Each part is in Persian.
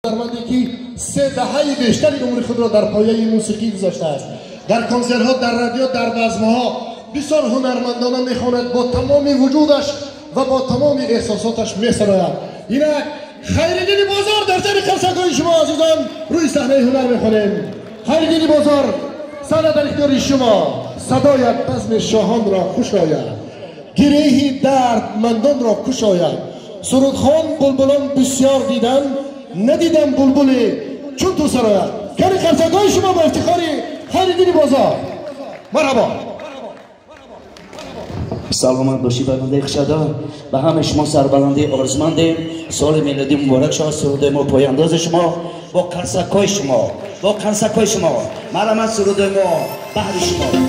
هنرمندی که 3 دهه بیشتر عمر خود را در پایه موسیقی گذاشته است. در کنسرت‌ها، در رادیو، در بزم‌ها بسیار هنرمندانه میخواند، با تمام وجودش و با تمام احساساتش میسراید. اینک خیرالدین بازار در سر قرصگاه شما عزیزان روی صحنه هنر میخوانیم. خیرالدین بازار صحنه در اختیار شما. صدایت بزم شاهان را خوش آید، گریه دردمندان را خوش آید. سرودخوان بلبلان بسیار دیدن، ندیدم بلبلی چون تو سراید. کاری قرصگاه شما با افتخار خیرالدین بازار. مرحبا. سلامت باشی بنده خشدا. به همه شما سربلندی آرزومندیم. سال میلادی مبارک شد. سرود ما پایانداز شما با قرصکای شما، با قرصکای شما. مرحمت. سرود ما بعد شما.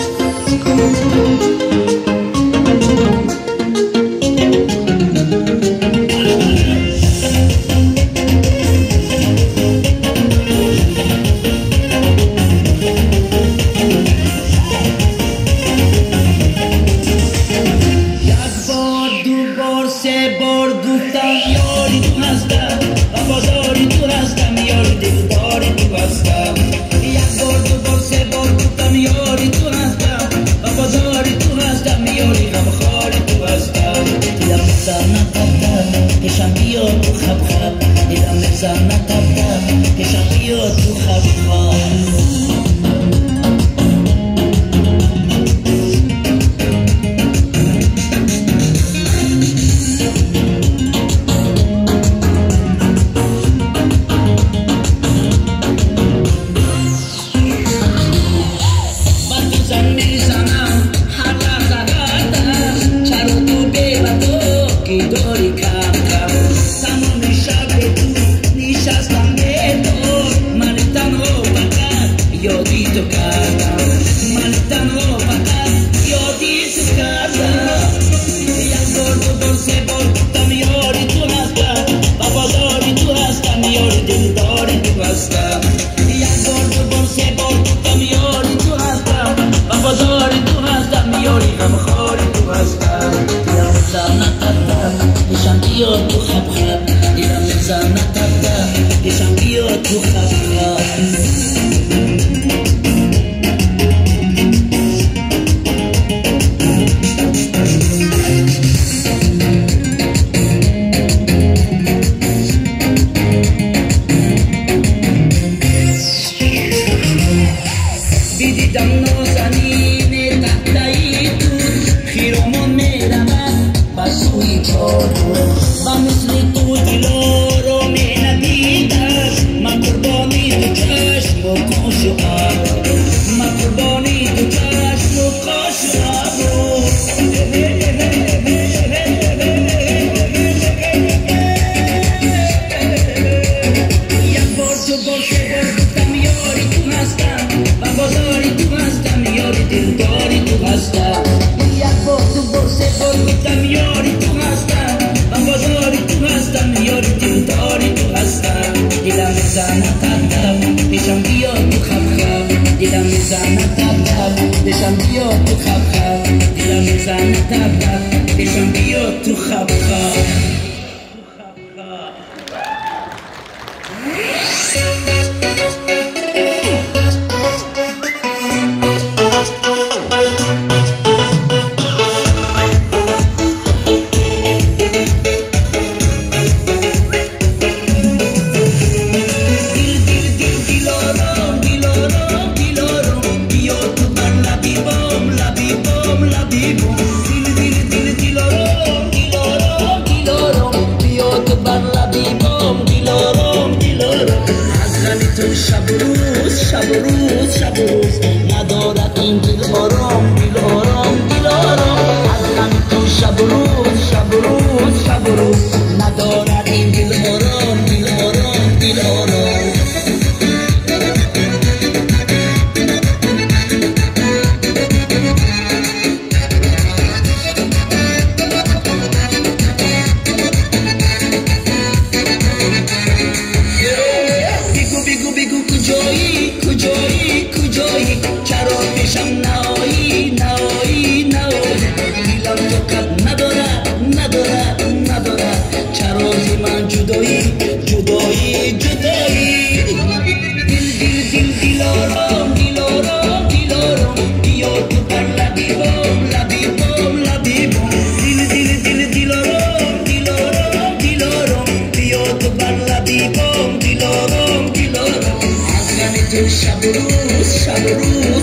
کجایی چرا پیشم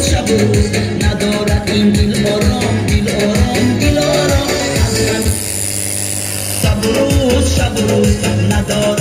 Shaburus, nadora in Diloro, Shaburus, nadora.